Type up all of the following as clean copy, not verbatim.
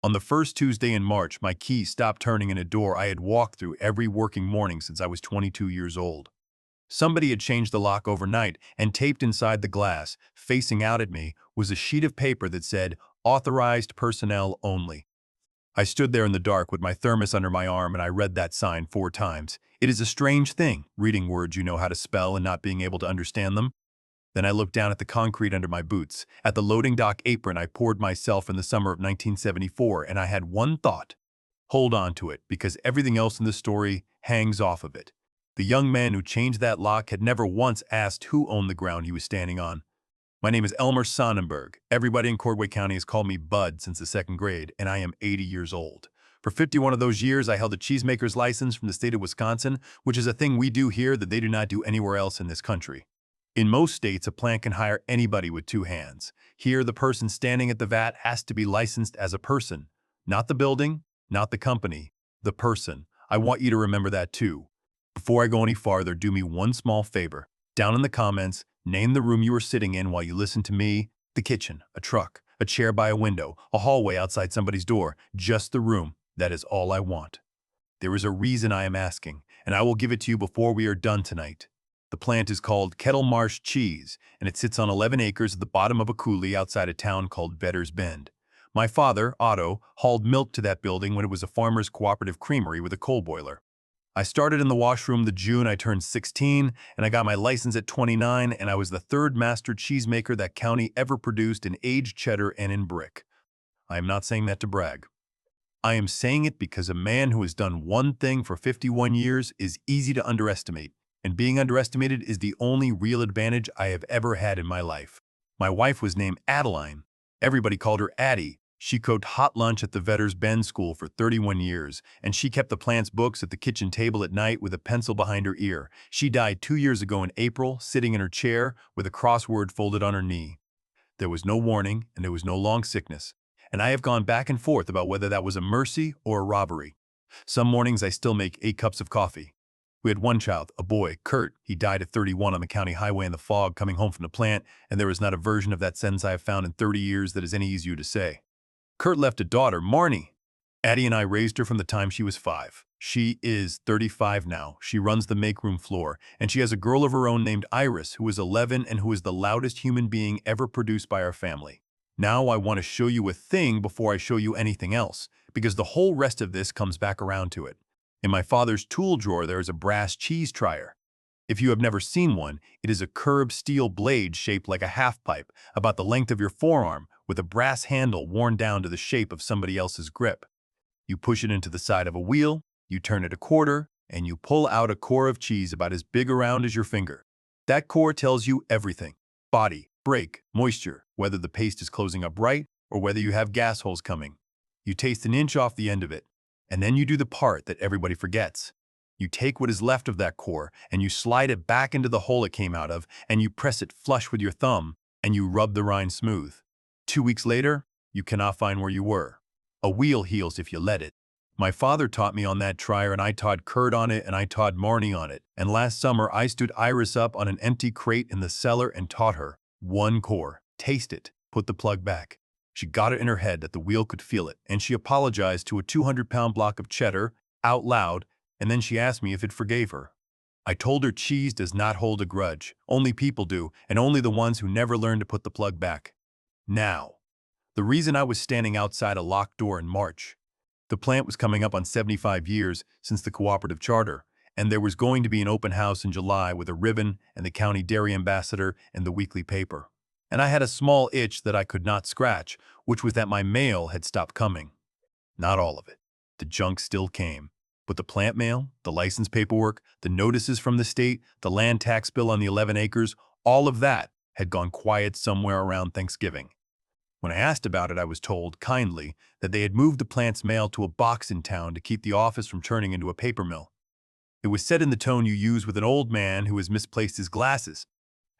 On the first Tuesday in March, my key stopped turning in a door I had walked through every working morning since I was 22 years old. Somebody had changed the lock overnight, and taped inside the glass, facing out at me, was a sheet of paper that said, "Authorized personnel only." I stood there in the dark with my thermos under my arm, and I read that sign 4 times. It is a strange thing, reading words you know how to spell and not being able to understand them. Then I looked down at the concrete under my boots. At the loading dock apron I poured myself in the summer of 1974, and I had one thought. Hold on to it, because everything else in the story hangs off of it. The young man who changed that lock had never once asked who owned the ground he was standing on. My name is Elmer Sonnenberg. Everybody in Cordway County has called me Bud since the 2nd grade, and I am 80 years old. For 51 of those years, I held a cheesemaker's license from the state of Wisconsin, which is a thing we do here that they do not do anywhere else in this country. In most states, a plant can hire anybody with 2 hands. Here, the person standing at the vat has to be licensed as a person. Not the building, not the company, the person. I want you to remember that too. Before I go any farther, do me one small favor. Down in the comments, name the room you were sitting in while you listened to me, the kitchen, a truck, a chair by a window, a hallway outside somebody's door, just the room. That is all I want. There is a reason I am asking, and I will give it to you before we are done tonight. The plant is called Kettle Marsh Cheese, and it sits on 11 acres at the bottom of a coulee outside a town called Vedder's Bend. My father, Otto, hauled milk to that building when it was a farmer's cooperative creamery with a coal boiler. I started in the washroom the June I turned 16, and I got my license at 29, and I was the third master cheesemaker that county ever produced in aged cheddar and in brick. I am not saying that to brag. I am saying it because a man who has done one thing for 51 years is easy to underestimate, and being underestimated is the only real advantage I have ever had in my life. My wife was named Adeline. Everybody called her Addie. She cooked hot lunch at the Vedder's Bend School for 31 years, and she kept the plant's books at the kitchen table at night with a pencil behind her ear. She died 2 years ago in April, sitting in her chair with a crossword folded on her knee. There was no warning, and there was no long sickness, and I have gone back and forth about whether that was a mercy or a robbery. Some mornings I still make 8 cups of coffee. We had one child, a boy, Kurt. He died at 31 on the county highway in the fog coming home from the plant, and there is not a version of that sentence I have found in 30 years that is any easier to say. Kurt left a daughter, Marnie. Addie and I raised her from the time she was 5. She is 35 now. She runs the make-room floor, and she has a girl of her own named Iris, who is 11 and who is the loudest human being ever produced by our family. Now I want to show you a thing before I show you anything else, because the whole rest of this comes back around to it. In my father's tool drawer, there is a brass cheese trier. If you have never seen one, it is a curved steel blade shaped like a half-pipe, about the length of your forearm, with a brass handle worn down to the shape of somebody else's grip. You push it into the side of a wheel, you turn it a quarter, and you pull out a core of cheese about as big around as your finger. That core tells you everything: body, break, moisture, whether the paste is closing up right, or whether you have gas holes coming. You taste an inch off the end of it, and then you do the part that everybody forgets. You take what is left of that core, and you slide it back into the hole it came out of, and you press it flush with your thumb, and you rub the rind smooth. 2 weeks later, you cannot find where you were. A wheel heals if you let it. My father taught me on that trier, and I taught Kurt on it, and I taught Marnie on it. And last summer, I stood Iris up on an empty crate in the cellar and taught her. One core. Taste it. Put the plug back. She got it in her head that the wheel could feel it, and she apologized to a 200-pound block of cheddar, out loud, and then she asked me if it forgave her. I told her cheese does not hold a grudge. Only people do, and only the ones who never learn to put the plug back. Now, the reason I was standing outside a locked door in March. The plant was coming up on 75 years since the cooperative charter, and there was going to be an open house in July with a ribbon and the county dairy ambassador and the weekly paper. And I had a small itch that I could not scratch, which was that my mail had stopped coming. Not all of it. The junk still came. But the plant mail, the license paperwork, the notices from the state, the land tax bill on the 11 acres, all of that had gone quiet somewhere around Thanksgiving. When I asked about it, I was told, kindly, that they had moved the plant's mail to a box in town to keep the office from turning into a paper mill. It was said in the tone you use with an old man who has misplaced his glasses.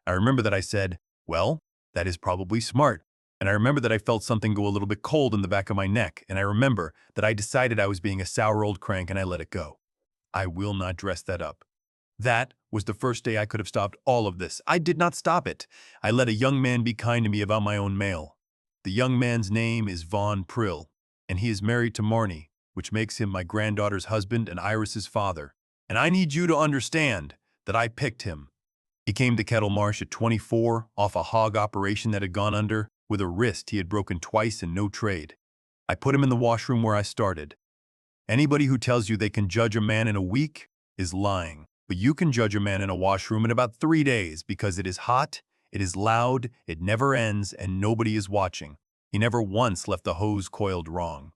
I remember that I said, "Well, that is probably smart." And I remember that I felt something go a little bit cold in the back of my neck, and I remember that I decided I was being a sour old crank and I let it go. I will not dress that up. That was the first day I could have stopped all of this. I did not stop it. I let a young man be kind to me about my own mail. The young man's name is Von Prill. and he is married to Marnie, which makes him my granddaughter's husband and Iris's father. And I need you to understand that I picked him. He came to Kettle Marsh at 24 off a hog operation that had gone under with a wrist he had broken twice and no trade. I put him in the washroom where I started. Anybody who tells you they can judge a man in a week is lying. But you can judge a man in a washroom in about 3 days because it is hot, it is loud, it never ends, and nobody is watching. He never once left the hose coiled wrong.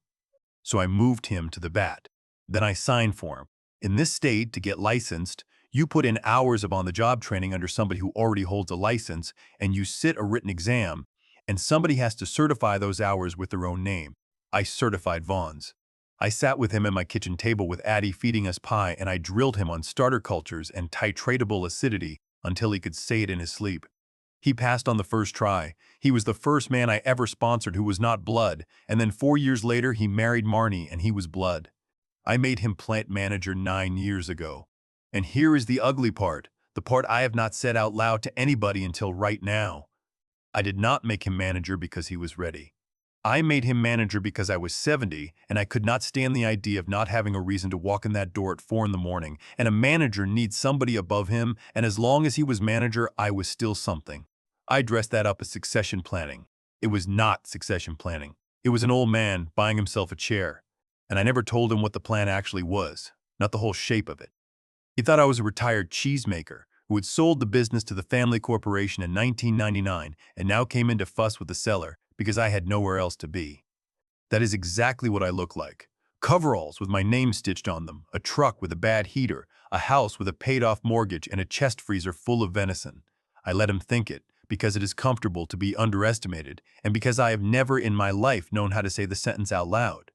So I moved him to the bat. Then I signed for him. In this state, to get licensed, you put in hours of on-the-job training under somebody who already holds a license, and you sit a written exam, and somebody has to certify those hours with their own name. I certified Vaughn's. I sat with him at my kitchen table with Addie feeding us pie, and I drilled him on starter cultures and titratable acidity until he could say it in his sleep. He passed on the first try. He was the first man I ever sponsored who was not blood, and then 4 years later he married Marnie and he was blood. I made him plant manager 9 years ago. And here is the ugly part, the part I have not said out loud to anybody until right now. I did not make him manager because he was ready. I made him manager because I was 70 and I could not stand the idea of not having a reason to walk in that door at 4 in the morning, and a manager needs somebody above him, and as long as he was manager, I was still something. I dressed that up as succession planning. It was not succession planning. It was an old man buying himself a chair, and I never told him what the plan actually was, not the whole shape of it. He thought I was a retired cheesemaker who had sold the business to the family corporation in 1999 and now came in to fuss with the seller because I had nowhere else to be. That is exactly what I look like. Coveralls with my name stitched on them, a truck with a bad heater, a house with a paid-off mortgage, and a chest freezer full of venison. I let him think it because it is comfortable to be underestimated and because I have never in my life known how to say the sentence out loud.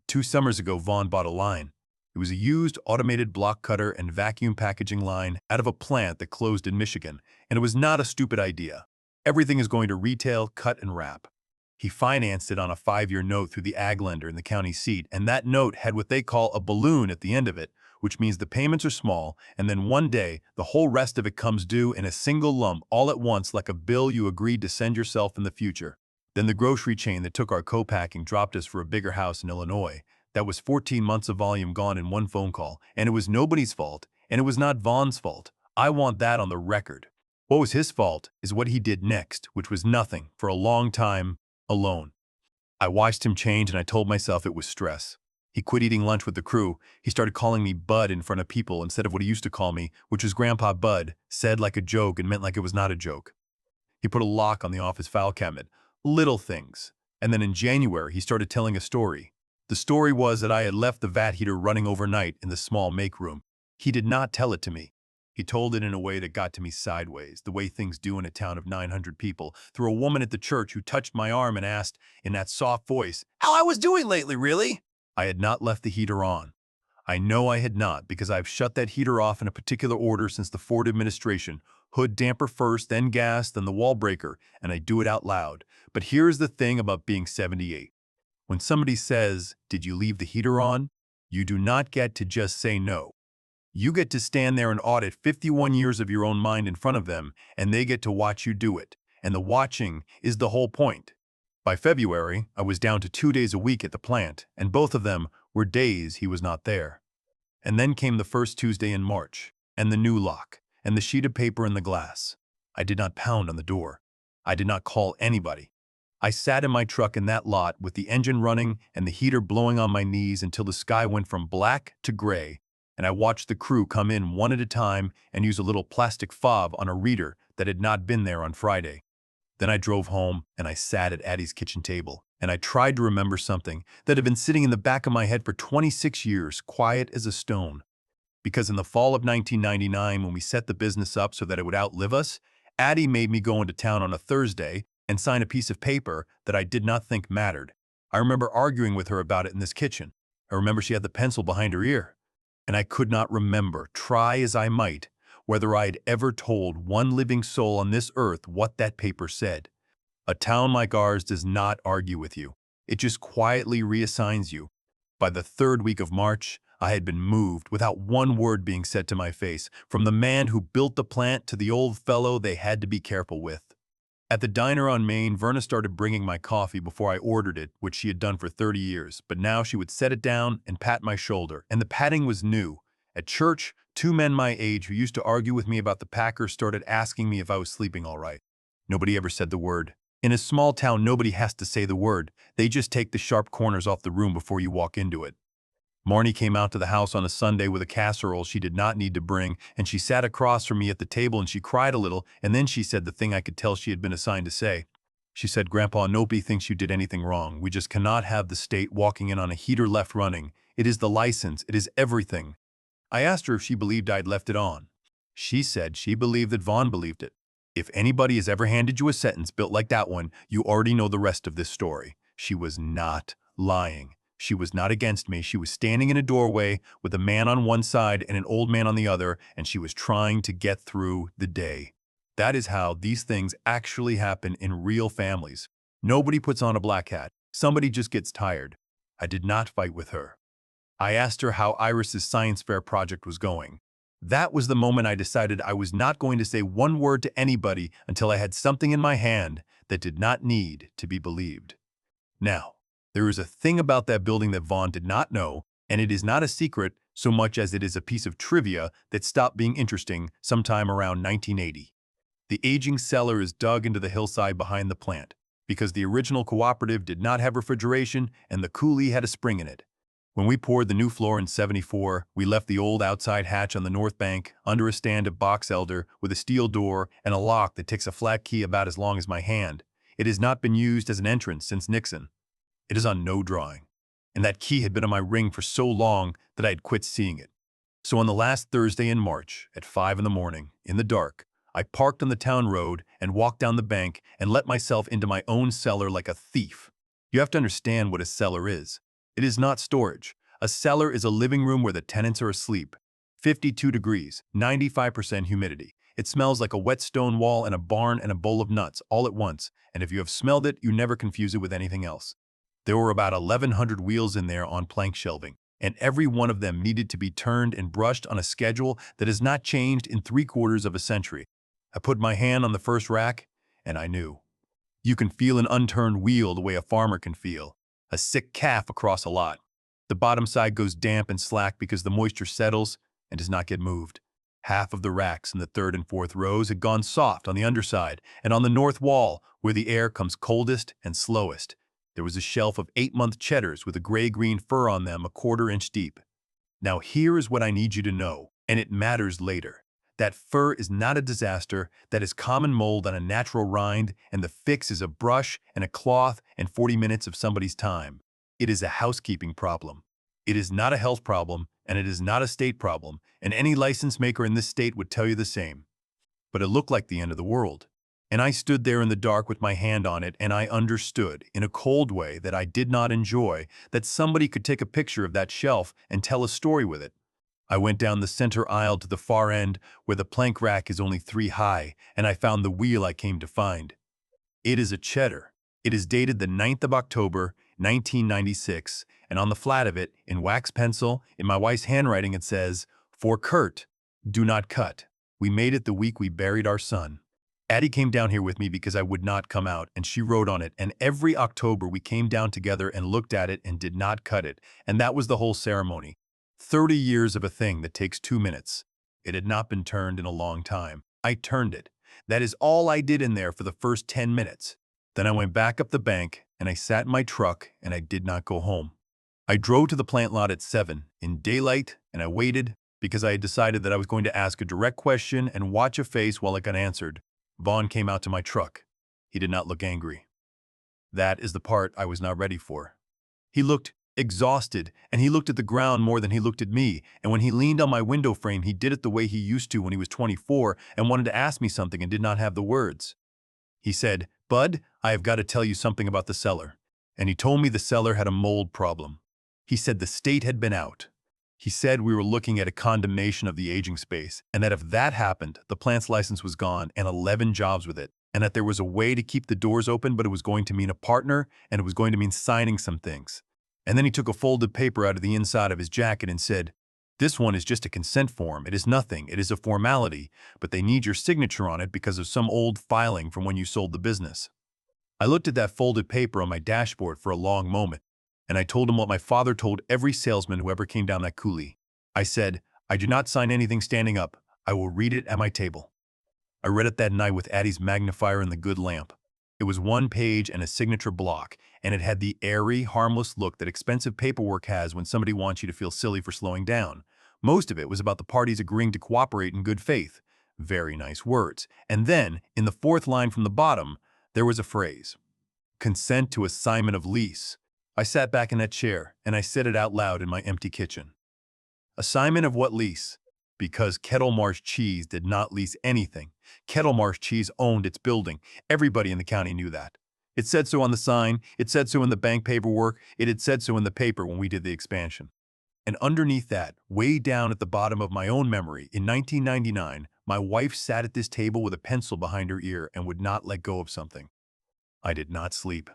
2 summers ago, Vaughn bought a line. It was a used automated block cutter and vacuum packaging line out of a plant that closed in Michigan, and it was not a stupid idea. Everything is going to retail, cut, and wrap. He financed it on a 5-year note through the ag lender in the county seat, and that note had what they call a balloon at the end of it, which means the payments are small, and then one day, the whole rest of it comes due in a single lump all at once like a bill you agreed to send yourself in the future. Then the grocery chain that took our co-packing dropped us for a bigger house in Illinois. That was 14 months of volume gone in one phone call, and it was nobody's fault, and it was not Vaughn's fault. I want that on the record. What was his fault is what he did next, which was nothing, for a long time, alone. I watched him change and I told myself it was stress. He quit eating lunch with the crew. He started calling me Bud in front of people instead of what he used to call me, which was Grandpa Bud, said like a joke and meant like it was not a joke. He put a lock on the office file cabinet. Little things. And then in January, he started telling a story. The story was that I had left the vat heater running overnight in the small make room. He did not tell it to me. He told it in a way that got to me sideways, the way things do in a town of 900 people, through a woman at the church who touched my arm and asked, in that soft voice, how I was doing lately, really? I had not left the heater on. I know I had not, because I've shut that heater off in a particular order since the Ford administration. Hood damper first, then gas, then the wall breaker, and I do it out loud. But here's the thing about being 78. When somebody says, did you leave the heater on? You do not get to just say no. You get to stand there and audit 51 years of your own mind in front of them, and they get to watch you do it. And the watching is the whole point. By February, I was down to 2 days a week at the plant, and both of them were days he was not there. And then came the first Tuesday in March, and the new lock, and the sheet of paper and the glass. I did not pound on the door. I did not call anybody. I sat in my truck in that lot with the engine running and the heater blowing on my knees until the sky went from black to gray, and I watched the crew come in one at a time and use a little plastic fob on a reader that had not been there on Friday. Then I drove home and I sat at Addie's kitchen table, and I tried to remember something that had been sitting in the back of my head for 26 years, quiet as a stone. Because in the fall of 1999, when we set the business up so that it would outlive us, Addie made me go into town on a Thursday and sign a piece of paper that I did not think mattered. I remember arguing with her about it in this kitchen. I remember she had the pencil behind her ear. And I could not remember, try as I might, whether I had ever told one living soul on this earth what that paper said. A town like ours does not argue with you. It just quietly reassigns you. By the 3rd week of March, I had been moved without one word being said to my face, from the man who built the plant to the old fellow they had to be careful with. At the diner on Main, Verna started bringing my coffee before I ordered it, which she had done for 30 years, but now she would set it down and pat my shoulder, and the patting was new. At church, two men my age who used to argue with me about the Packers started asking me if I was sleeping all right. Nobody ever said the word. In a small town, nobody has to say the word. They just take the sharp corners off the room before you walk into it. Marnie came out to the house on a Sunday with a casserole she did not need to bring, and she sat across from me at the table and she cried a little, and then she said the thing I could tell she had been assigned to say. She said, "Grandpa, nobody thinks you did anything wrong. We just cannot have the state walking in on a heater left running. It is the license. It is everything." I asked her if she believed I'd left it on. She said she believed that Vaughn believed it. If anybody has ever handed you a sentence built like that one, you already know the rest of this story. She was not lying. She was not against me. She was standing in a doorway with a man on one side and an old man on the other, and she was trying to get through the day. That is how these things actually happen in real families. Nobody puts on a black hat. Somebody just gets tired. I did not fight with her. I asked her how Iris's science fair project was going. That was the moment I decided I was not going to say one word to anybody until I had something in my hand that did not need to be believed. Now, there is a thing about that building that Vaughn did not know, and it is not a secret so much as it is a piece of trivia that stopped being interesting sometime around 1980. The aging cellar is dug into the hillside behind the plant because the original cooperative did not have refrigeration and the coulee had a spring in it. When we poured the new floor in '74, we left the old outside hatch on the north bank under a stand of box elder with a steel door and a lock that takes a flat key about as long as my hand. It has not been used as an entrance since Nixon. It is on no drawing, and that key had been on my ring for so long that I had quit seeing it. So on the last Thursday in March, at 5 in the morning, in the dark, I parked on the town road and walked down the bank and let myself into my own cellar like a thief. You have to understand what a cellar is. It is not storage. A cellar is a living room where the tenants are asleep. 52 degrees, 95% humidity. It smells like a wet stone wall and a barn and a bowl of nuts all at once, and if you have smelled it, you never confuse it with anything else. There were about 1,100 wheels in there on plank shelving, and every one of them needed to be turned and brushed on a schedule that has not changed in 3/4 of a century. I put my hand on the first rack, and I knew. You can feel an unturned wheel the way a farmer can feel a sick calf across a lot. The bottom side goes damp and slack because the moisture settles and does not get moved. Half of the racks in the third and fourth rows had gone soft on the underside, and on the north wall, where the air comes coldest and slowest, there was a shelf of 8-month cheddars with a gray-green fur on them 1/4 inch deep. Now here is what I need you to know, and it matters later. That fur is not a disaster, that is common mold on a natural rind, and the fix is a brush and a cloth and 40 minutes of somebody's time. It is a housekeeping problem. It is not a health problem, and it is not a state problem, and any license maker in this state would tell you the same. But it looked like the end of the world. And I stood there in the dark with my hand on it, and I understood, in a cold way that I did not enjoy, that somebody could take a picture of that shelf and tell a story with it. I went down the center aisle to the far end, where the plank rack is only 3 high, and I found the wheel I came to find. It is a cheddar. It is dated the 9th of October, 1996, and on the flat of it, in wax pencil, in my wife's handwriting, it says, "For Kurt, do not cut. We made it the week we buried our son." Addie came down here with me because I would not come out, and she wrote on it, and every October we came down together and looked at it and did not cut it, and that was the whole ceremony. 30 years of a thing that takes 2 minutes. It had not been turned in a long time. I turned it. That is all I did in there for the first 10 minutes. Then I went back up the bank, and I sat in my truck, and I did not go home. I drove to the plant lot at 7, in daylight, and I waited, because I had decided that I was going to ask a direct question and watch a face while it got answered. Vaughn came out to my truck. He did not look angry. That is the part I was not ready for. He looked exhausted, and he looked at the ground more than he looked at me, and when he leaned on my window frame, he did it the way he used to when he was 24 and wanted to ask me something and did not have the words. He said, "Bud, I have got to tell you something about the cellar." And he told me the cellar had a mold problem. He said the state had been out. He said we were looking at a condemnation of the aging space, and that if that happened, the plant's license was gone and 11 jobs with it, and that there was a way to keep the doors open, but it was going to mean a partner, and it was going to mean signing some things. And then he took a folded paper out of the inside of his jacket and said, This one is just a consent form. It is nothing. It is a formality, but they need your signature on it because of some old filing from when you sold the business. I looked at that folded paper on my dashboard for a long moment, and I told him what my father told every salesman who ever came down that coulee. I said, I do not sign anything standing up. I will read it at my table. I read it that night with Addie's magnifier and the good lamp. It was one page and a signature block, and it had the airy, harmless look that expensive paperwork has when somebody wants you to feel silly for slowing down. Most of it was about the parties agreeing to cooperate in good faith. Very nice words. And then, in the fourth line from the bottom, there was a phrase. Consent to assignment of lease. I sat back in that chair, and I said it out loud in my empty kitchen. Assignment of what lease? Because Kettlemarsh Cheese did not lease anything. Kettlemarsh Cheese owned its building. Everybody in the county knew that. It said so on the sign, it said so in the bank paperwork, it had said so in the paper when we did the expansion. And underneath that, way down at the bottom of my own memory, in 1999, my wife sat at this table with a pencil behind her ear and would not let go of something. I did not sleep.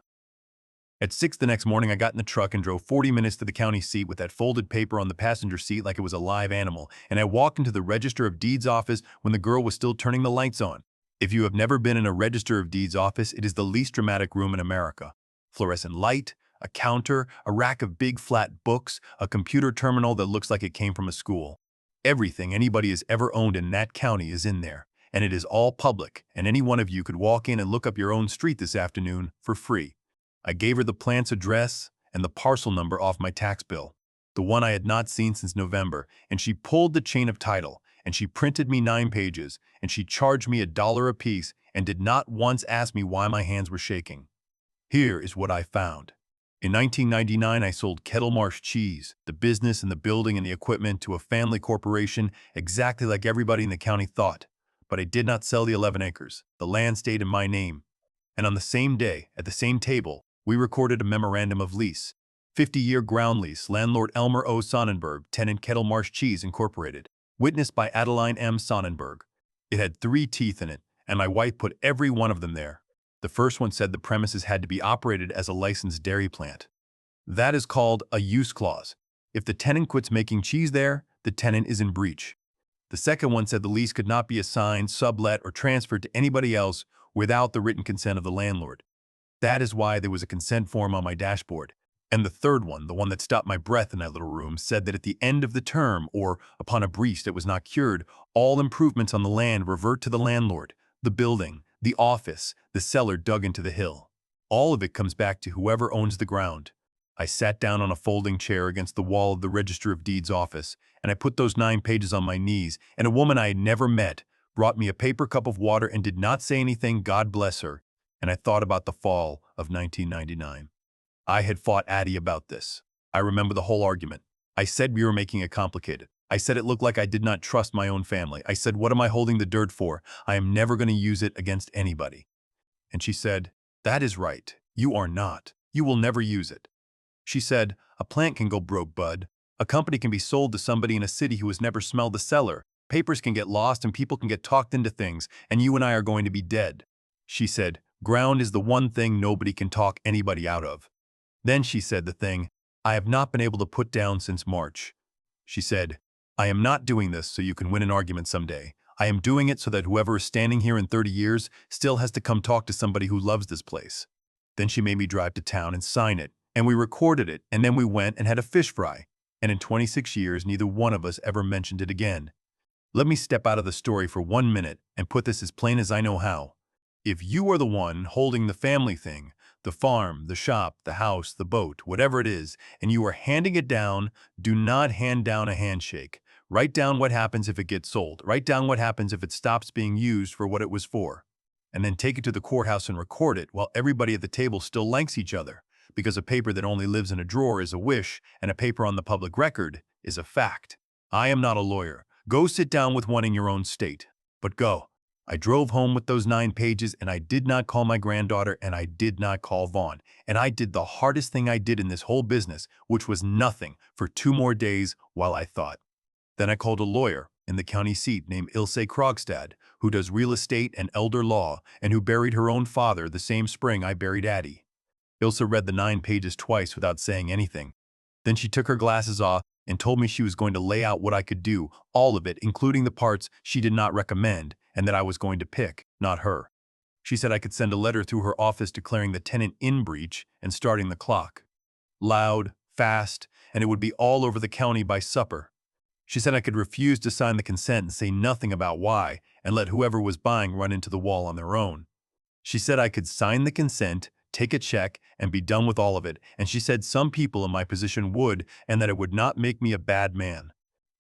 At 6 the next morning, I got in the truck and drove 40 minutes to the county seat with that folded paper on the passenger seat like it was a live animal, and I walked into the Register of Deeds office when the girl was still turning the lights on. If you have never been in a Register of Deeds office, it is the least dramatic room in America. Fluorescent light, a counter, a rack of big flat books, a computer terminal that looks like it came from a school. Everything anybody has ever owned in that county is in there, and it is all public, and any one of you could walk in and look up your own street this afternoon for free. I gave her the plant's address and the parcel number off my tax bill, the one I had not seen since November, and she pulled the chain of title, and she printed me 9 pages, and she charged me $1 apiece and did not once ask me why my hands were shaking. Here is what I found. In 1999, I sold Kettlemarsh Cheese, the business and the building and the equipment, to a family corporation exactly like everybody in the county thought. But I did not sell the 11 acres. The land stayed in my name. And on the same day, at the same table, we recorded a memorandum of lease. 50-year ground lease, landlord Elmer O. Sonnenberg, tenant Kettlemarsh Cheese Incorporated. Witnessed by Adeline M. Sonnenberg. It had 3 teeth in it, and my wife put every one of them there. The first one said the premises had to be operated as a licensed dairy plant. That is called a use clause. If the tenant quits making cheese there, the tenant is in breach. The second one said the lease could not be assigned, sublet, or transferred to anybody else without the written consent of the landlord. That is why there was a consent form on my dashboard. And the third one, the one that stopped my breath in that little room, said that at the end of the term, or upon a breach that was not cured, all improvements on the land revert to the landlord, the building, the office, the cellar dug into the hill. All of it comes back to whoever owns the ground. I sat down on a folding chair against the wall of the Register of Deeds office, and I put those 9 pages on my knees, and a woman I had never met brought me a paper cup of water and did not say anything, God bless her, and I thought about the fall of 1999. I had fought Addie about this. I remember the whole argument. I said we were making it complicated. I said it looked like I did not trust my own family. I said, what am I holding the dirt for? I am never going to use it against anybody. And she said, that is right. You are not. You will never use it. She said, a plant can go broke, bud. A company can be sold to somebody in a city who has never smelled the cellar. Papers can get lost and people can get talked into things, and you and I are going to be dead. She said, ground is the one thing nobody can talk anybody out of. Then she said the thing I have not been able to put down since March. She said, I am not doing this so you can win an argument someday. I am doing it so that whoever is standing here in 30 years still has to come talk to somebody who loves this place. Then she made me drive to town and sign it, and we recorded it, and then we went and had a fish fry. And in 26 years, neither one of us ever mentioned it again. Let me step out of the story for 1 minute and put this as plain as I know how. If you are the one holding the family thing, the farm, the shop, the house, the boat, whatever it is, and you are handing it down, do not hand down a handshake. Write down what happens if it gets sold. Write down what happens if it stops being used for what it was for. And then take it to the courthouse and record it while everybody at the table still likes each other. Because a paper that only lives in a drawer is a wish, and a paper on the public record is a fact. I am not a lawyer. Go sit down with one in your own state. But go. I drove home with those 9 pages, and I did not call my granddaughter, and I did not call Vaughn. And I did the hardest thing I did in this whole business, which was nothing, for 2 more days while I thought. Then I called a lawyer in the county seat named Ilse Krogstad, who does real estate and elder law, and who buried her own father the same spring I buried Addie. Ilse read the 9 pages twice without saying anything. Then she took her glasses off and told me she was going to lay out what I could do, all of it, including the parts she did not recommend, and that I was going to pick, not her. She said I could send a letter through her office declaring the tenant in breach and starting the clock. Loud, fast, and it would be all over the county by supper. She said I could refuse to sign the consent and say nothing about why, and let whoever was buying run into the wall on their own. She said I could sign the consent, take a check, and be done with all of it, and she said some people in my position would, and that it would not make me a bad man.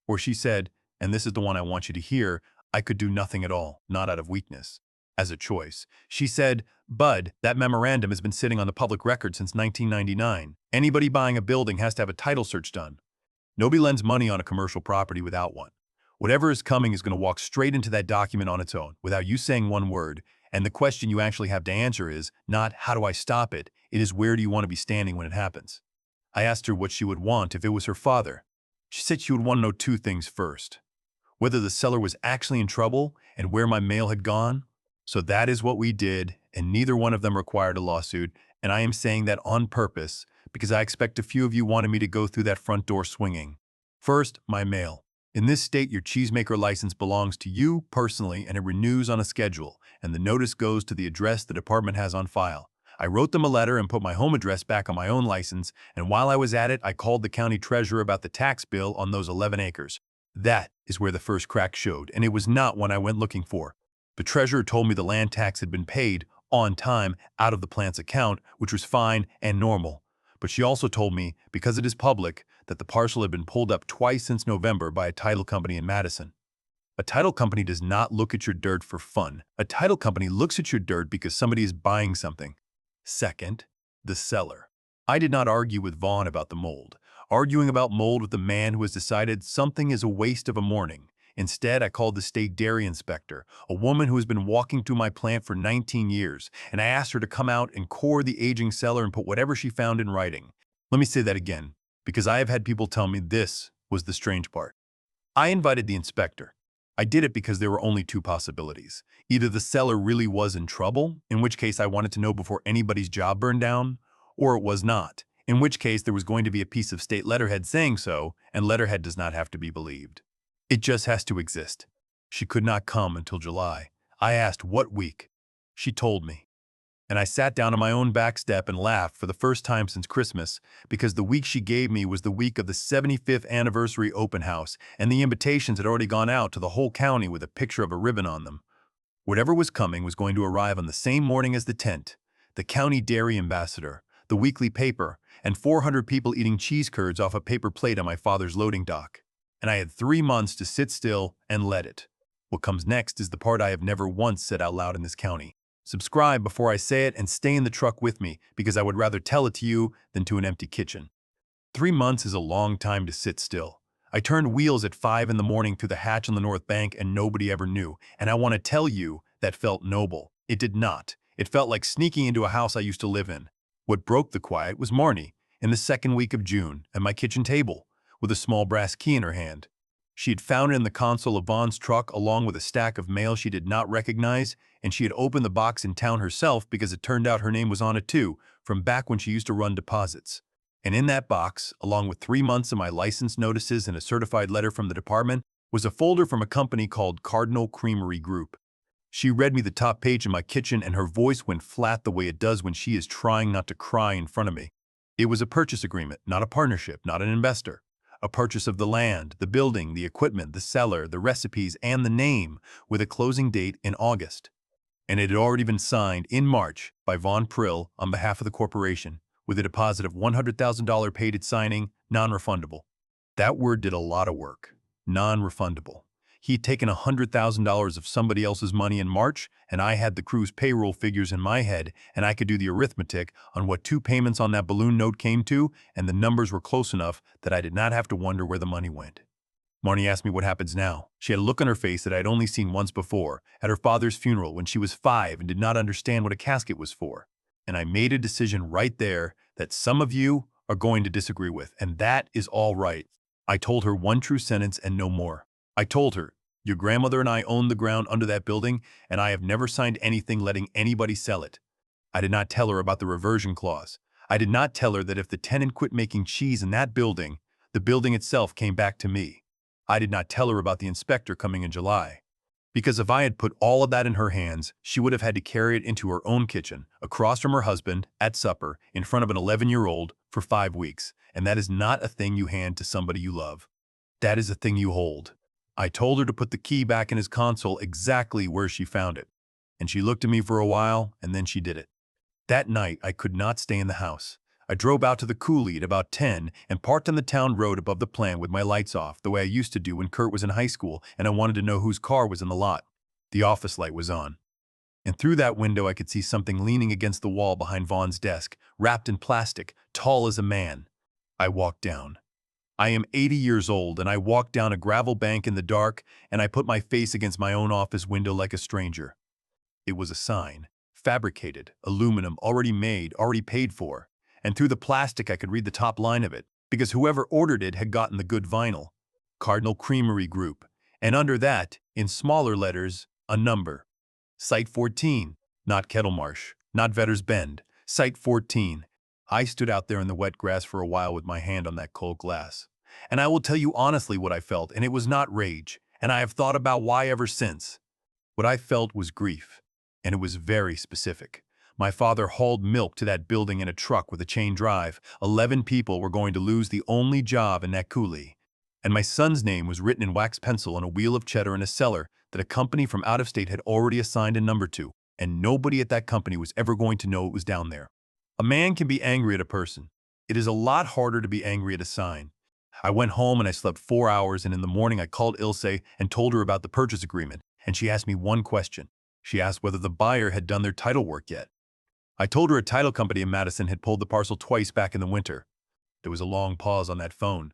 Or she said, and this is the one I want you to hear, I could do nothing at all, not out of weakness, as a choice. She said, Bud, that memorandum has been sitting on the public record since 1999. Anybody buying a building has to have a title search done. Nobody lends money on a commercial property without one. Whatever is coming is going to walk straight into that document on its own, without you saying one word, and the question you actually have to answer is not, how do I stop it? It is, where do you want to be standing when it happens? I asked her what she would want if it was her father. She said she would want to know two things first: whether the seller was actually in trouble and where my mail had gone. So that is what we did, and neither one of them required a lawsuit, and I am saying that on purpose because I expect a few of you wanted me to go through that front door swinging. First, my mail. In this state, your cheesemaker license belongs to you personally, and it renews on a schedule, and the notice goes to the address the department has on file. I wrote them a letter and put my home address back on my own license, and while I was at it, I called the county treasurer about the tax bill on those 11 acres. That is where the first crack showed, and it was not one I went looking for. The treasurer told me the land tax had been paid on time out of the plant's account, which was fine and normal. But she also told me, because it is public, that the parcel had been pulled up twice since November by a title company in Madison. A title company does not look at your dirt for fun. A title company looks at your dirt because somebody is buying something. Second, the seller. I did not argue with Vaughn about the mold. Arguing about mold with the man who has decided something is a waste of a morning. Instead, I called the state dairy inspector, a woman who has been walking through my plant for 19 years, and I asked her to come out and core the aging cellar and put whatever she found in writing. Let me say that again, because I have had people tell me this was the strange part. I invited the inspector. I did it because there were only two possibilities. Either the seller really was in trouble, in which case I wanted to know before anybody's job burned down, or it was not, in which case there was going to be a piece of state letterhead saying so, and letterhead does not have to be believed. It just has to exist. She could not come until July. I asked what week. She told me. And I sat down on my own back step and laughed for the first time since Christmas, because the week she gave me was the week of the 75th anniversary open house, and the invitations had already gone out to the whole county with a picture of a ribbon on them. Whatever was coming was going to arrive on the same morning as the tent, the county dairy ambassador, the weekly paper, and 400 people eating cheese curds off a paper plate on my father's loading dock. And I had 3 months to sit still and let it. What comes next is the part I have never once said out loud in this county. Subscribe before I say it and stay in the truck with me, because I would rather tell it to you than to an empty kitchen. 3 months is a long time to sit still. I turned wheels at 5 in the morning through the hatch on the North Bank and nobody ever knew. And I want to tell you, that felt noble. It did not. It felt like sneaking into a house I used to live in. What broke the quiet was Marnie, in the second week of June, at my kitchen table, with a small brass key in her hand. She had found it in the console of Vaughn's truck along with a stack of mail she did not recognize, and she had opened the box in town herself because it turned out her name was on it too, from back when she used to run deposits. And in that box, along with 3 months of my license notices and a certified letter from the department, was a folder from a company called Cardinal Creamery Group. She read me the top page in my kitchen, and her voice went flat the way it does when she is trying not to cry in front of me. It was a purchase agreement, not a partnership, not an investor. A purchase of the land, the building, the equipment, the seller, the recipes, and the name, with a closing date in August. And it had already been signed in March by Vaughn Prill on behalf of the corporation, with a deposit of $100,000 paid at signing, non-refundable. That word did a lot of work. Non-refundable. He'd taken $100,000 of somebody else's money in March, and I had the crew's payroll figures in my head, and I could do the arithmetic on what 2 payments on that balloon note came to, and the numbers were close enough that I did not have to wonder where the money went. Marnie asked me what happens now. She had a look on her face that I had only seen once before, at her father's funeral when she was 5 and did not understand what a casket was for. And I made a decision right there that some of you are going to disagree with, and that is all right. I told her one true sentence and no more. I told her, your grandmother and I own the ground under that building, and I have never signed anything letting anybody sell it. I did not tell her about the reversion clause. I did not tell her that if the tenant quit making cheese in that building, The building itself came back to me. I did not tell her about the inspector coming in July, because if I had put all of that in her hands, she would have had to carry it into her own kitchen, across from her husband, at supper, in front of an 11-year-old, for 5 weeks, and that is not a thing you hand to somebody you love. That is a thing you hold. I told her to put the key back in his console exactly where she found it, and she looked at me for a while, and then she did it. That night, I could not stay in the house. I drove out to the coulee at about 10 and parked on the town road above the plant with my lights off, the way I used to do when Kurt was in high school and I wanted to know whose car was in the lot. The office light was on, and through that window I could see something leaning against the wall behind Vaughn's desk, wrapped in plastic, tall as a man. I walked down. I am 80 years old, and I walked down a gravel bank in the dark, and I put my face against my own office window like a stranger. It was a sign. Fabricated, aluminum, already made, already paid for. And through the plastic I could read the top line of it, because whoever ordered it had gotten the good vinyl. Cardinal Creamery Group. And under that, in smaller letters, a number. Site 14. Not Kettlemarsh. Not Vetter's Bend. Site 14. I stood out there in the wet grass for a while with my hand on that cold glass. And I will tell you honestly what I felt, and it was not rage. And I have thought about why ever since. What I felt was grief. And it was very specific. My father hauled milk to that building in a truck with a chain drive. 11 people were going to lose the only job in that coulee. And my son's name was written in wax pencil on a wheel of cheddar in a cellar that a company from out of state had already assigned a number to, and nobody at that company was ever going to know it was down there. A man can be angry at a person. It is a lot harder to be angry at a sign. I went home and I slept 4 hours, and in the morning I called Ilse and told her about the purchase agreement, and she asked me one question. She asked whether the buyer had done their title work yet. I told her a title company in Madison had pulled the parcel twice back in the winter. There was a long pause on that phone.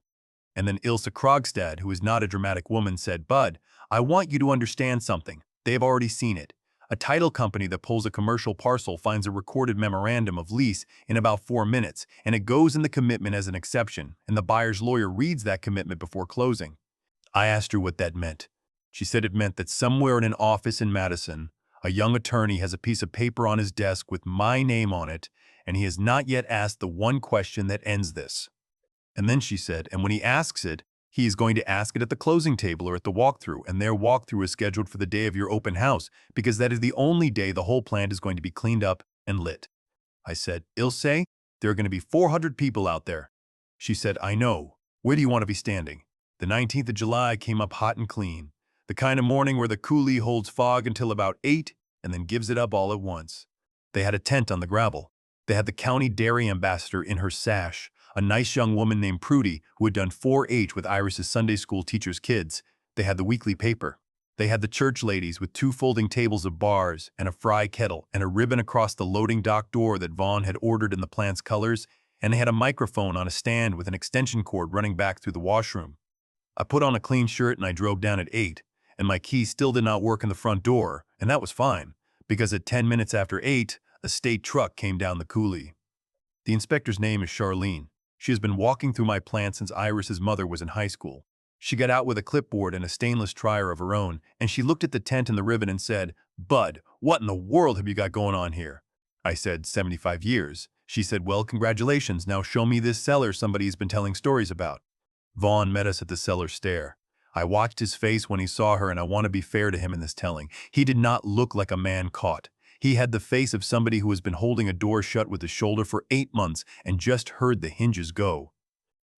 And then Ilse Krogstad, who is not a dramatic woman, said, "Bud, I want you to understand something. They have already seen it. A title company that pulls a commercial parcel finds a recorded memorandum of lease in about 4 minutes, and it goes in the commitment as an exception, and the buyer's lawyer reads that commitment before closing." I asked her what that meant. She said it meant that somewhere in an office in Madison, a young attorney has a piece of paper on his desk with my name on it, and he has not yet asked the one question that ends this. And then she said, and when he asks it, he is going to ask it at the closing table or at the walkthrough, and their walkthrough is scheduled for the day of your open house, because that is the only day the whole plant is going to be cleaned up and lit. I said, "Ilse, there are going to be 400 people out there." She said, "I know. Where do you want to be standing?" The 19th of July came up hot and clean. The kind of morning where the coulee holds fog until about 8 and then gives it up all at once. They had a tent on the gravel. They had the county dairy ambassador in her sash, a nice young woman named Prudy who had done 4-H with Iris's Sunday school teacher's kids. They had the weekly paper. They had the church ladies with 2 folding tables of bars and a fry kettle and a ribbon across the loading dock door that Vaughn had ordered in the plant's colors, and they had a microphone on a stand with an extension cord running back through the washroom. I put on a clean shirt and I drove down at 8, and my key still did not work in the front door, and that was fine, because at 10 minutes after 8, a state truck came down the coulee. The inspector's name is Charlene. She has been walking through my plant since Iris's mother was in high school. She got out with a clipboard and a stainless trier of her own, and she looked at the tent and the ribbon and said, "Bud, what in the world have you got going on here?" I said, 75 years. She said, "Well, congratulations. Now show me this cellar somebody's been telling stories about." Vaughn met us at the cellar stair. I watched his face when he saw her, and I want to be fair to him in this telling. He did not look like a man caught. He had the face of somebody who has been holding a door shut with his shoulder for 8 months and just heard the hinges go.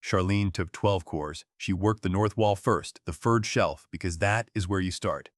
Charlene took 12 cores. She worked the north wall first, the furred shelf, because that is where you start.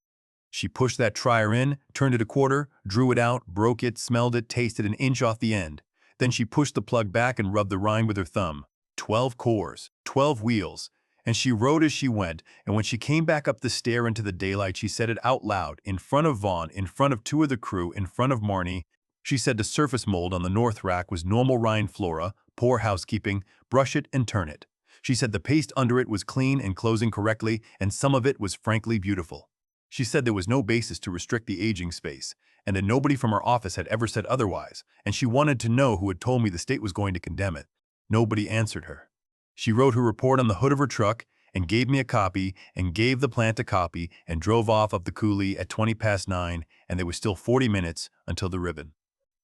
She pushed that trier in, turned it a quarter, drew it out, broke it, smelled it, tasted an inch off the end. Then she pushed the plug back and rubbed the rind with her thumb. 12 cores, 12 wheels. And she wrote as she went, and when she came back up the stair into the daylight, she said it out loud, in front of Vaughn, in front of 2 of the crew, in front of Marnie. She said the surface mold on the north rack was normal rind flora, poor housekeeping, brush it and turn it. She said the paste under it was clean and closing correctly, and some of it was frankly beautiful. She said there was no basis to restrict the aging space, and that nobody from her office had ever said otherwise, and she wanted to know who had told me the state was going to condemn it. Nobody answered her. She wrote her report on the hood of her truck and gave me a copy and gave the plant a copy and drove off of the coulee at 9:20, and there was still 40 minutes until the ribbon.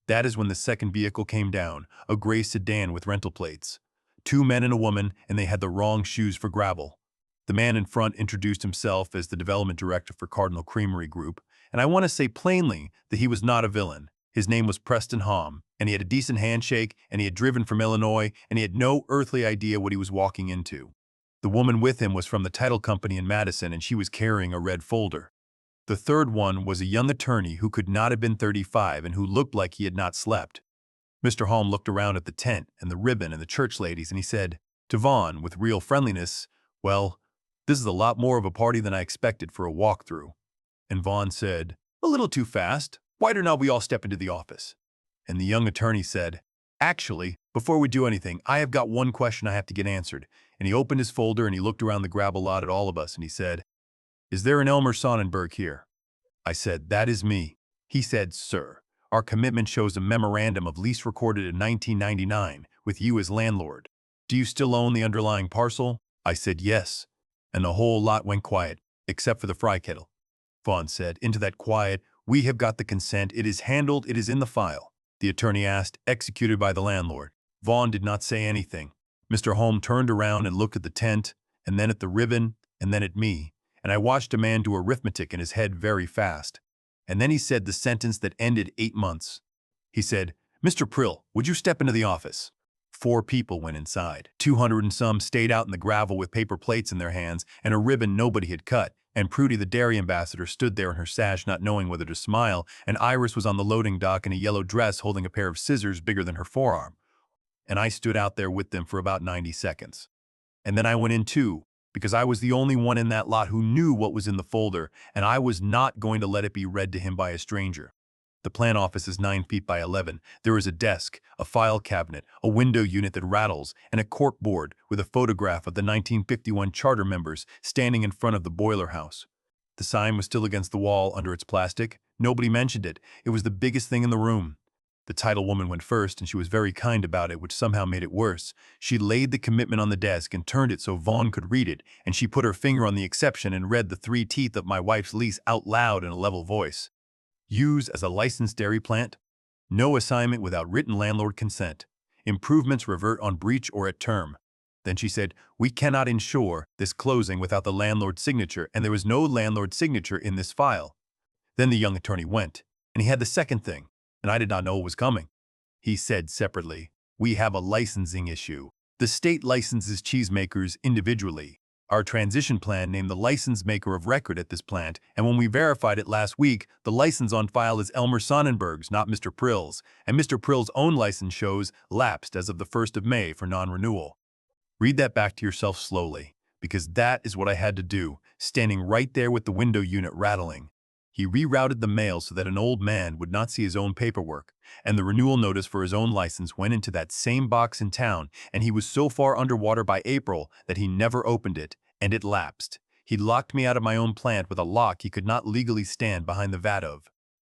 That is when the second vehicle came down, a gray sedan with rental plates. 2 men and a woman, and they had the wrong shoes for gravel. The man in front introduced himself as the development director for Cardinal Creamery Group, and I want to say plainly that he was not a villain. His name was Preston Hom, and he had a decent handshake, and he had driven from Illinois, and he had no earthly idea what he was walking into. The woman with him was from the title company in Madison, and she was carrying a red folder. The third one was a young attorney who could not have been 35 and who looked like he had not slept. Mr. Holm looked around at the tent and the ribbon and the church ladies, and he said to Vaughn with real friendliness, "Well, this is a lot more of a party than I expected for a walkthrough." And Vaughn said, "A little too fast. Why do not we all step into the office?" And the young attorney said, "Actually, before we do anything, I have got one question I have to get answered." And he opened his folder and he looked around the gravel lot at all of us and he said, "Is there an Elmer Sonnenberg here?" I said, "That is me." He said, "Sir, our commitment shows a memorandum of lease recorded in 1999 with you as landlord. Do you still own the underlying parcel?" I said, "Yes." And the whole lot went quiet, except for the fry kettle. Vaughn said, into that quiet, "We have got the consent. It is handled. It is in the file." The attorney asked, "Executed by the landlord?" Vaughn did not say anything. Mr. Holm turned around and looked at the tent, and then at the ribbon, and then at me, and I watched a man do arithmetic in his head very fast. And then he said the sentence that ended 8 months. He said, "Mr. Prill, would you step into the office?" 4 people went inside. 200 and some stayed out in the gravel with paper plates in their hands and a ribbon nobody had cut, and Prudy, the dairy ambassador, stood there in her sash not knowing whether to smile, and Iris was on the loading dock in a yellow dress holding a pair of scissors bigger than her forearm. And I stood out there with them for about 90 seconds. And then I went in too, because I was the only one in that lot who knew what was in the folder, and I was not going to let it be read to him by a stranger. The plan office is 9 feet by 11. There is a desk, a file cabinet, a window unit that rattles, and a cork board with a photograph of the 1951 charter members standing in front of the boiler house. The sign was still against the wall under its plastic. Nobody mentioned it. It was the biggest thing in the room. The title woman went first, and she was very kind about it, which somehow made it worse. She laid the commitment on the desk and turned it so Vaughn could read it, and she put her finger on the exception and read the 3 teeth of my wife's lease out loud in a level voice. Use as a licensed dairy plant. No assignment without written landlord consent. Improvements revert on breach or at term. Then she said, "We cannot insure this closing without the landlord's signature, and there is no landlord's signature in this file." Then the young attorney went, and he had the second thing, and I did not know what was coming. He said separately, "We have a licensing issue. The state licenses cheesemakers individually. Our transition plan named the license maker of record at this plant, and when we verified it last week, the license on file is Elmer Sonnenberg's, not Mr. Prill's, and Mr. Prill's own license shows lapsed as of the 1st of May for non-renewal." Read that back to yourself slowly, because that is what I had to do, standing right there with the window unit rattling. He rerouted the mail so that an old man would not see his own paperwork, and the renewal notice for his own license went into that same box in town, and he was so far underwater by April that he never opened it, and it lapsed. He locked me out of my own plant with a lock he could not legally stand behind the vat of.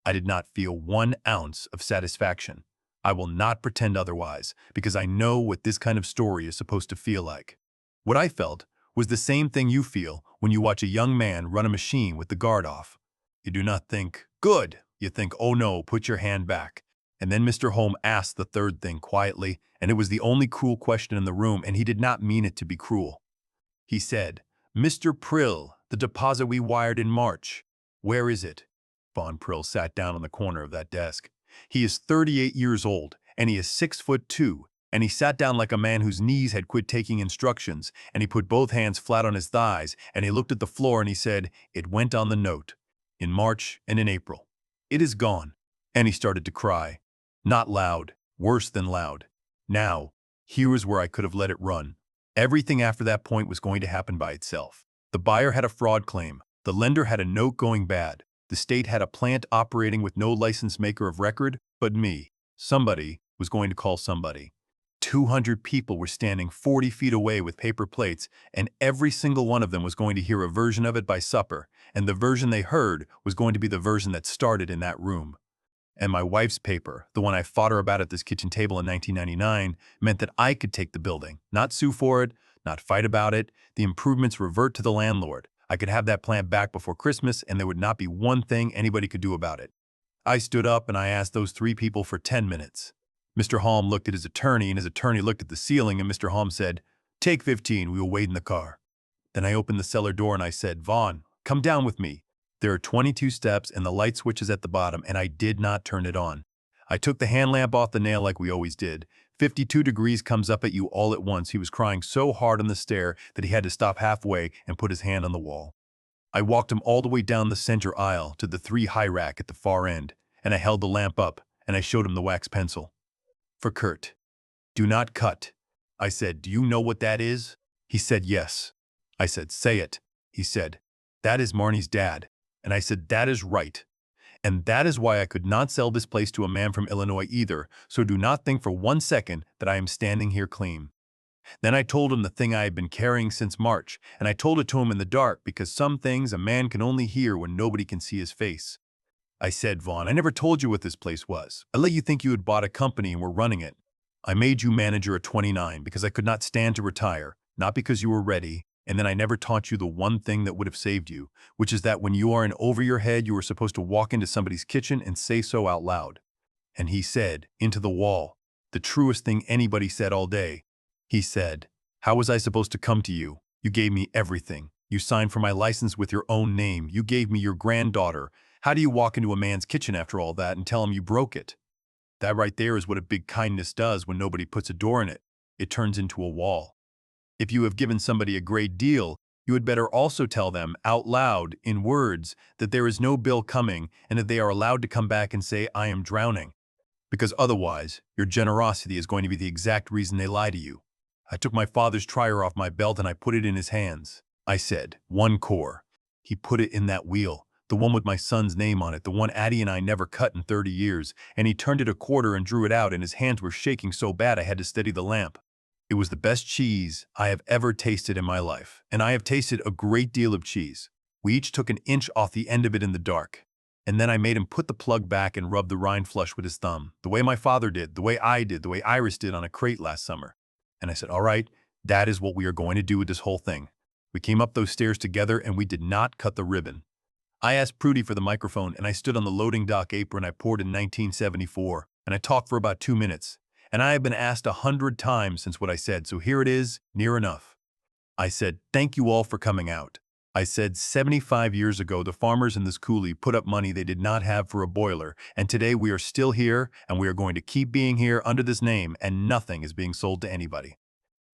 I did not feel 1 ounce of satisfaction. I will not pretend otherwise, because I know what this kind of story is supposed to feel like. What I felt was the same thing you feel when you watch a young man run a machine with the guard off. You do not think, "Good." You think, "Oh no, put your hand back." And then Mr. Holm asked the third thing quietly, and it was the only cruel question in the room, and he did not mean it to be cruel. He said, "Mr. Prill, the deposit we wired in March, where is it?" Von Prill sat down on the corner of that desk. He is 38 years old, and he is 6'2", and he sat down like a man whose knees had quit taking instructions, and he put both hands flat on his thighs, and he looked at the floor and he said, "It went on the note. In March and in April. It is gone." And he started to cry. Not loud, worse than loud. Now, here is where I could have let it run. Everything after that point was going to happen by itself. The buyer had a fraud claim. The lender had a note going bad. The state had a plant operating with no license maker of record, but me. Somebody was going to call somebody. 200 people were standing 40 feet away with paper plates, and every single one of them was going to hear a version of it by supper, and the version they heard was going to be the version that started in that room. And my wife's paper, the one I fought her about at this kitchen table in 1999, meant that I could take the building, not sue for it, not fight about it. The improvements revert to the landlord. I could have that plant back before Christmas, and there would not be one thing anybody could do about it. I stood up and I asked those 3 people for 10 minutes. Mr. Halm looked at his attorney, and his attorney looked at the ceiling, and Mr. Halm said, "Take 15, we will wait in the car." Then I opened the cellar door and I said, "Vaughn, come down with me." There are 22 steps and the light switch is at the bottom, and I did not turn it on. I took the hand lamp off the nail like we always did. 52 degrees comes up at you all at once. He was crying so hard on the stair that he had to stop halfway and put his hand on the wall. I walked him all the way down the center aisle to the 3-high rack at the far end, and I held the lamp up and I showed him the wax pencil. "For Kurt. Do not cut." I said, "Do you know what that is?" He said, "Yes." I said, "Say it." He said, "That is Marnie's dad." And I said, "That is right. And that is why I could not sell this place to a man from Illinois either, so do not think for 1 second that I am standing here clean." Then I told him the thing I had been carrying since March, and I told it to him in the dark because some things a man can only hear when nobody can see his face. I said, "Vaughn, I never told you what this place was. I let you think you had bought a company and were running it. I made you manager at 29 because I could not stand to retire, not because you were ready. And then I never taught you the one thing that would have saved you, which is that when you are in over your head, you are supposed to walk into somebody's kitchen and say so out loud." And he said, into the wall, the truest thing anybody said all day. He said, "How was I supposed to come to you? You gave me everything. You signed for my license with your own name. You gave me your granddaughter. How do you walk into a man's kitchen after all that and tell him you broke it?" That right there is what a big kindness does when nobody puts a door in it. It turns into a wall. If you have given somebody a great deal, you had better also tell them out loud in words that there is no bill coming and that they are allowed to come back and say, "I am drowning." Because otherwise, your generosity is going to be the exact reason they lie to you. I took my father's trier off my belt and I put it in his hands. I said, "1 core." He put it in that wheel, the one with my son's name on it, the one Addie and I never cut in 30 years, and he turned it a quarter and drew it out, and his hands were shaking so bad I had to steady the lamp. It was the best cheese I have ever tasted in my life, and I have tasted a great deal of cheese. We each took an inch off the end of it in the dark, and then I made him put the plug back and rub the rind flush with his thumb, the way my father did, the way I did, the way Iris did on a crate last summer. And I said, "All right, that is what we are going to do with this whole thing." We came up those stairs together and we did not cut the ribbon. I asked Prudy for the microphone and I stood on the loading dock apron I poured in 1974, and I talked for about 2 minutes. And I have been asked 100 times since what I said, so here it is, near enough. I said, "Thank you all for coming out." I said, 75 years ago, the farmers in this coulee put up money they did not have for a boiler, and today we are still here, and we are going to keep being here under this name, and nothing is being sold to anybody.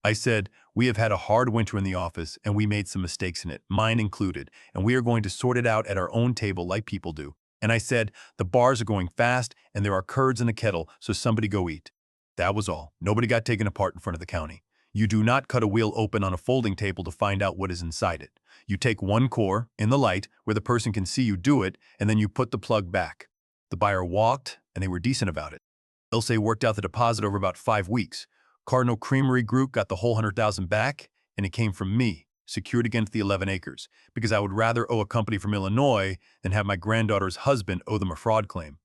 I said, "We have had a hard winter in the office, and we made some mistakes in it, mine included, and we are going to sort it out at our own table like people do." And I said, "The bars are going fast, and there are curds in the kettle, so somebody go eat." That was all. Nobody got taken apart in front of the county. You do not cut a wheel open on a folding table to find out what is inside it. You take 1 core, in the light, where the person can see you do it, and then you put the plug back. The buyer walked, and they were decent about it. Ilse worked out the deposit over about 5 weeks. Cardinal Creamery Group got the whole 100,000 back, and it came from me, secured against the 11 acres, because I would rather owe a company from Illinois than have my granddaughter's husband owe them a fraud claim.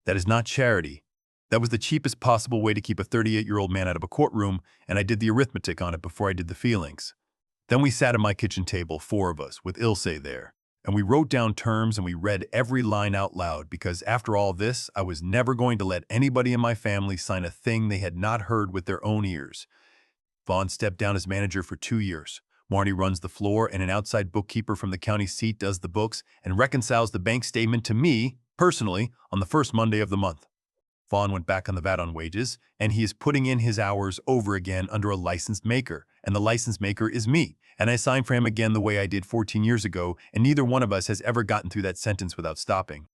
That is not charity. That was the cheapest possible way to keep a 38-year-old man out of a courtroom, and I did the arithmetic on it before I did the feelings. Then we sat at my kitchen table, 4 of us, with Ilse there, and we wrote down terms and we read every line out loud because after all this, I was never going to let anybody in my family sign a thing they had not heard with their own ears. Vaughn stepped down as manager for 2 years. Marnie runs the floor, and an outside bookkeeper from the county seat does the books and reconciles the bank statement to me, personally, on the first Monday of the month. Vaughn went back on the VAT on wages, and he is putting in his hours over again under a licensed maker, and the licensed maker is me, and I signed for him again the way I did 14 years ago, and neither one of us has ever gotten through that sentence without stopping.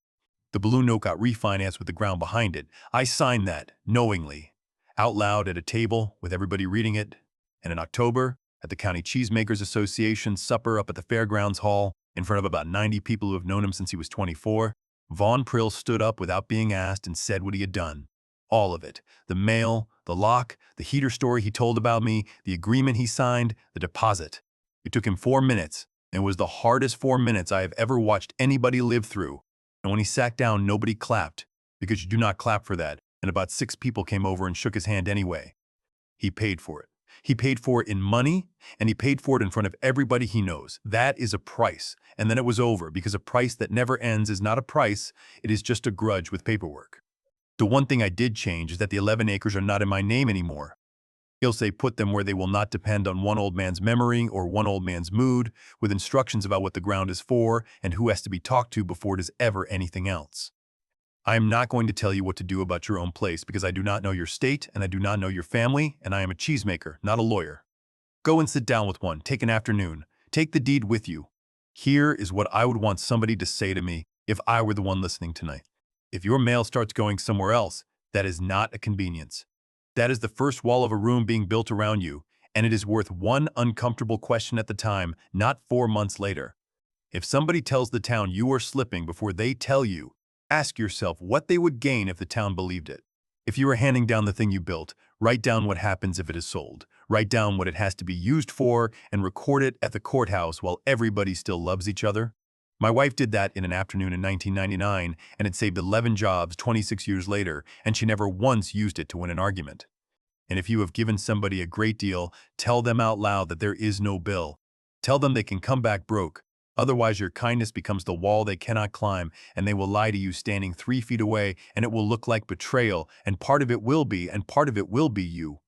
The balloon note got refinanced with the ground behind it. I signed that, knowingly, out loud at a table with everybody reading it, and in October, at the County Cheesemakers Association supper up at the Fairgrounds Hall, in front of about 90 people who have known him since he was 24, Vaughn Prill stood up without being asked and said what he had done. All of it. The mail, the lock, the heater story he told about me, the agreement he signed, the deposit. It took him 4 minutes, and it was the hardest 4 minutes I have ever watched anybody live through. And when he sat down, nobody clapped, because you do not clap for that, and about 6 people came over and shook his hand anyway. He paid for it. He paid for it in money, and he paid for it in front of everybody he knows. That is a price. And then it was over, because a price that never ends is not a price, it is just a grudge with paperwork. The one thing I did change is that the 11 acres are not in my name anymore. He'll say put them where they will not depend on one old man's memory or one old man's mood, with instructions about what the ground is for and who has to be talked to before it is ever anything else. I am not going to tell you what to do about your own place because I do not know your state and I do not know your family, and I am a cheesemaker, not a lawyer. Go and sit down with one, take an afternoon, take the deed with you. Here is what I would want somebody to say to me if I were the one listening tonight. If your mail starts going somewhere else, that is not a convenience. That is the first wall of a room being built around you, and it is worth one uncomfortable question at the time, not 4 months later. If somebody tells the town you are slipping before they tell you, ask yourself what they would gain if the town believed it. If you are handing down the thing you built, write down what happens if it is sold. Write down what it has to be used for and record it at the courthouse while everybody still loves each other. My wife did that in an afternoon in 1999, and it saved 11 jobs 26 years later, and she never once used it to win an argument. And if you have given somebody a great deal, tell them out loud that there is no bill. Tell them they can come back broke. Otherwise, your kindness becomes the wall they cannot climb, and they will lie to you standing 3 feet away, and it will look like betrayal, and part of it will be, and part of it will be you.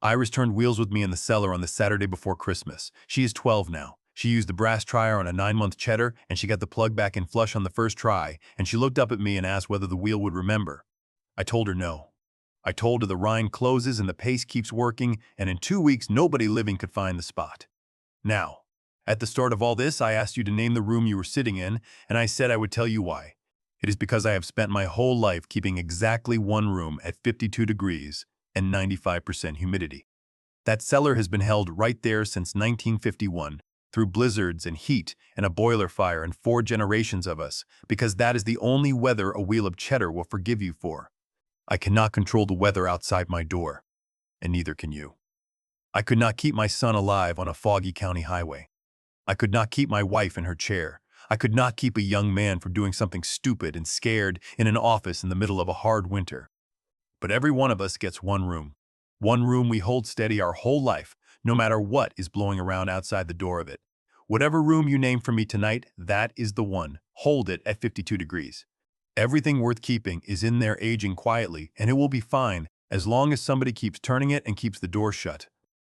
Iris turned wheels with me in the cellar on the Saturday before Christmas. She is 12 now. She used the brass trier on a 9-month cheddar, and she got the plug back in flush on the first try, and she looked up at me and asked whether the wheel would remember. I told her no. I told her the rind closes and the paste keeps working, and in 2 weeks nobody living could find the spot. Now, at the start of all this, I asked you to name the room you were sitting in, and I said I would tell you why. It is because I have spent my whole life keeping exactly one room at 52 degrees and 95% humidity. That cellar has been held right there since 1951, through blizzards and heat and a boiler fire and 4 generations of us, because that is the only weather a wheel of cheddar will forgive you for. I cannot control the weather outside my door, and neither can you. I could not keep my son alive on a foggy county highway. I could not keep my wife in her chair. I could not keep a young man from doing something stupid and scared in an office in the middle of a hard winter. But every one of us gets one room. One room we hold steady our whole life, no matter what is blowing around outside the door of it. Whatever room you name for me tonight, that is the one. Hold it at 52 degrees. Everything worth keeping is in there aging quietly, and it will be fine as long as somebody keeps turning it and keeps the door shut.